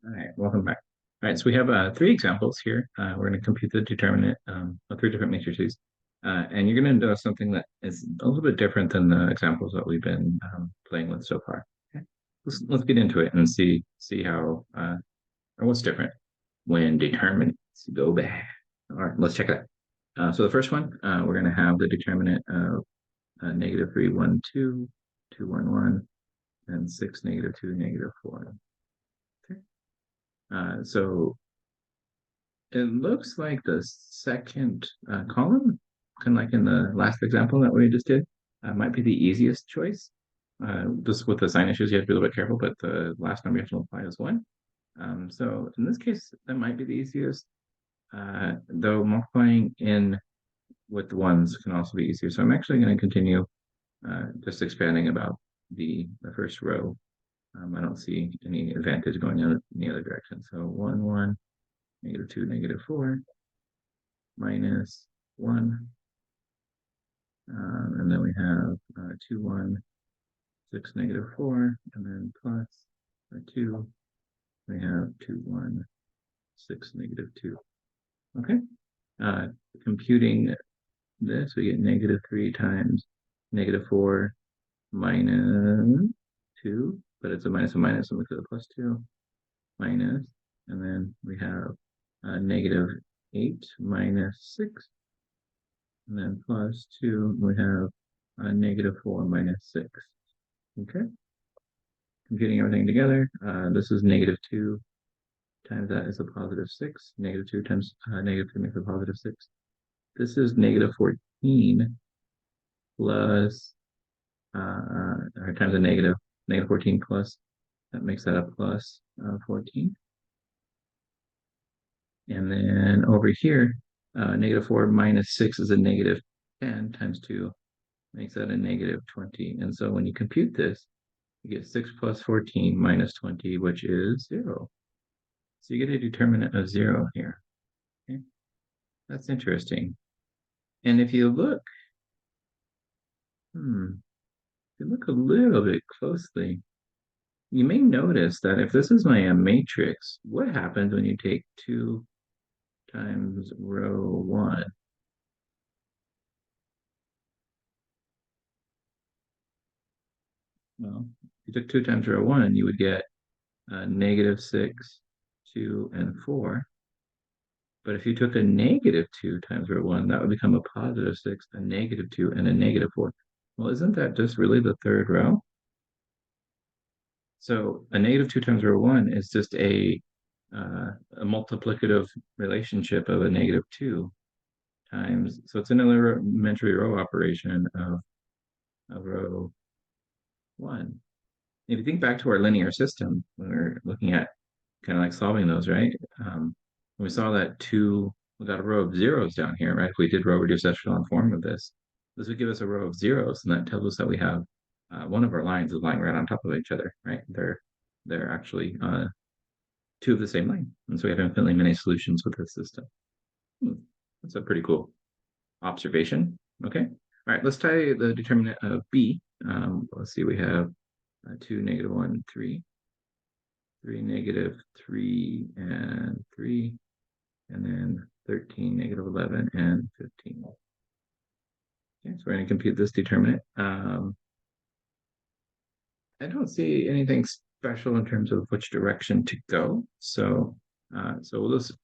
All right, welcome back. All right, so we have three examples here. We're going to compute the determinant of three different matrices. And you're going to do something that is a little bit different than the examples that we've been playing with so far. Okay. Let's get into it and see how or what's different when determinants go bad. All right, let's check it out. So the first one, we're going to have the determinant of negative 3, 1, 2, 2, 1, 1, and 6, negative 2, negative 4. Okay. So it looks like the second column, kind of like in the last example that we just did, might be the easiest choice. Just with the sign issues, you have to be a little bit careful, but the last number you have to multiply is 1. So in this case, that might be the easiest, though multiplying in with the ones can also be easier. So I'm actually going to continue just expanding about the first row. I don't see any advantage going in the other direction. So 1, 1, negative 2, negative 4, minus 1. And then we have 2, 1, 6, negative 4, and then plus 2. We have 2, 1, 6, negative 2. Okay. Computing this, we get negative 3 times negative 4 minus 2, but it's a minus, and we put a plus 2, minus, and then we have negative 8 minus 6, and then plus 2, we have negative 4 minus 6. Okay. Computing everything together, this is negative 2 times that is a positive 6. Negative 2 times negative 3 makes a positive 6. This is negative 14 plus, or times a negative 14 plus, that makes that a plus 14. And then over here, negative 4 minus 6 is a negative 10 times 2 makes that a negative 20. And so when you compute this, you get 6 plus 14 minus 20, which is 0. So you get a determinant of 0 here. Okay? That's interesting. And if you look, if you look a little bit closely, you may notice that if this is my matrix, what happens when you take 2 times row 1? Well, if you took 2 times row 1, you would get negative 6, 2, and 4. But if you took a negative 2 times row 1, that would become a positive 6, a negative 2, and a negative 4. Well, isn't that just really the third row? So a negative 2 times row 1 is just a multiplicative relationship of a negative 2 times, so it's an elementary row operation of row 1. If you think back to our linear system, when we were looking at kind of like solving those, right? We saw that we got a row of zeros down here, right? If we did row reduced echelon form of this would give us a row of zeros, and that tells us that we have one of our lines is lying right on top of each other, right? They're actually two of the same line, and so we have infinitely many solutions with this system. That's a pretty cool observation. Okay, all right, let's try the determinant of B. Let's see, we have 2, negative 1, 3, 3, negative 3, and 3, and then 13, negative 11, and 15. Okay, so we're going to compute this determinant. I don't see anything special in terms of which direction to go. So we'll just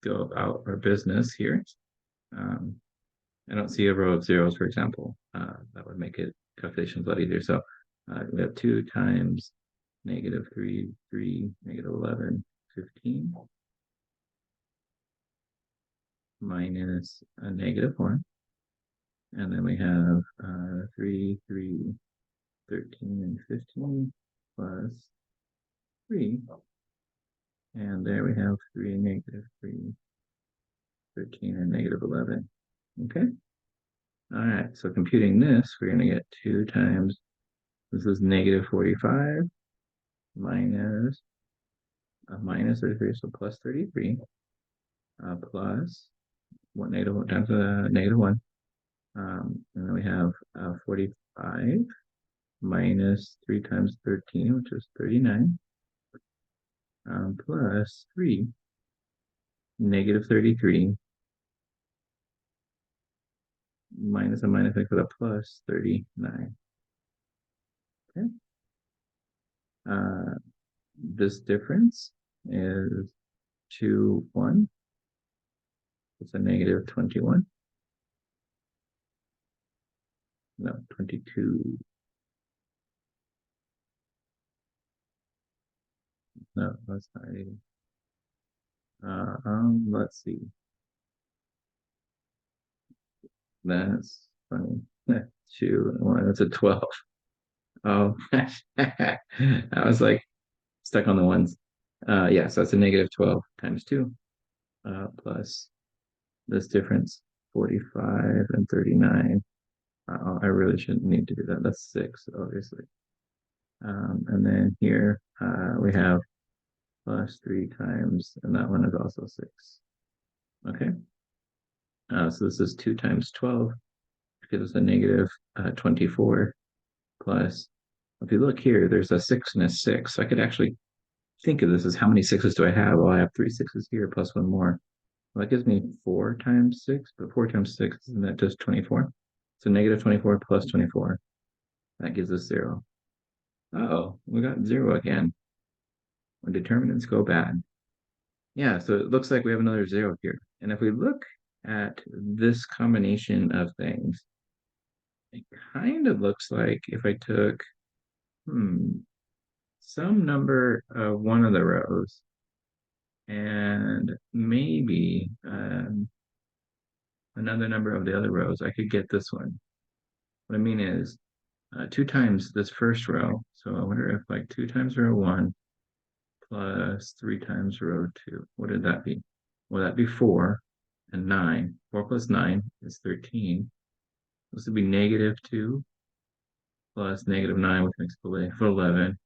go about our business here. I don't see a row of zeros, for example. That would make it calculations a lot easier. So we have 2 times negative 3, 3, negative 11, 15, minus a negative 1. And then we have 3, 3, 13, and 15 plus 3. And there we have 3, negative 3, 13, and negative 11. Okay. All right. So computing this, we're going to get 2 times, this is negative 45 minus minus 33, so plus 33, plus 1 negative 1 times negative 1. And then we have 45 minus 3 times 13, which is 39. plus 3, negative 33, minus a minus equal to plus 39. Okay. Uh, this difference is 2, 1. It's a negative 21. No, 22. No, that's not 80. Let's see. That's funny. 2 and 1. That's a 12. Oh, I was like stuck on the ones. Yeah, so that's a negative 12 times 2, plus this difference, 45 and 39. I really shouldn't need to do that. That's 6, obviously. And then here we have plus 3 times, and that one is also 6. Okay. So this is 2 times 12, gives us a negative 24, plus, if you look here, there's a 6 and a 6. So I could actually think of this as how many sixes do I have? Well, I have 3 sixes here plus one more. Well, that gives me 4 times 6, but 4 times 6, isn't that just 24? So negative 24 plus 24. That gives us 0. Oh, we got 0 again. When determinants go bad. Yeah, so it looks like we have another 0 here. And if we look at this combination of things, it kind of looks like if I took some number of one of the rows and maybe another number of the other rows, I could get this one. What I mean is 2 times this first row. So I wonder if like 2 times row 1 plus 3 times row 2. What did that be? Well, that'd be 4 and 9. 4 plus 9 is 13. This would be negative 2 plus negative 9, which makes for 11.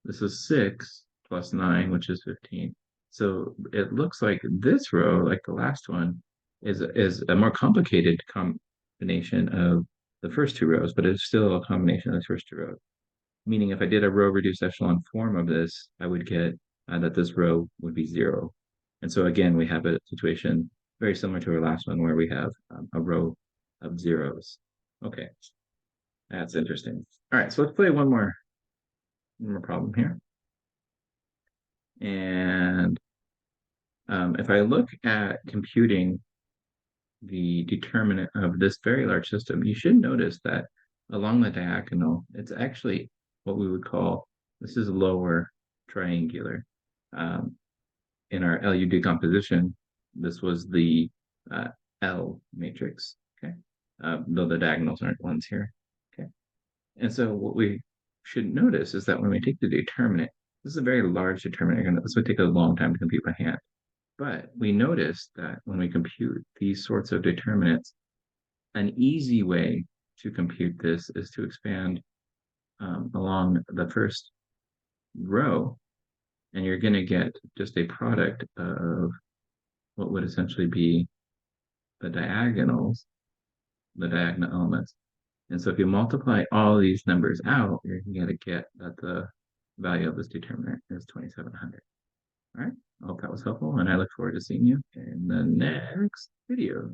This is 6 plus 9, which is 15. So it looks like this row, like the last one, is a more complicated combination of the first 2 rows, but it's still a combination of the first 2 rows. Meaning if I did a row reduced echelon form of this, I would get that this row would be 0. And so again, we have a situation very similar to our last one where we have a row of zeros. Okay, that's interesting. All right, so let's play one more problem here. And if I look at computing the determinant of this very large system, you should notice that along the diagonal, it's actually what we would call, this is lower triangular. In our LU decomposition, this was the L matrix, okay? Though the diagonals aren't ones here, okay? And so what we should notice is that when we take the determinant, this is a very large determinant. This would take a long time to compute by hand. But we notice that when we compute these sorts of determinants, an easy way to compute this is to expand along the first row, and you're going to get just a product of what would essentially be the diagonal elements. And so if you multiply all these numbers out, you're going to get that the value of this determinant is 2,700. All right, I hope that was helpful, and I look forward to seeing you in the next video.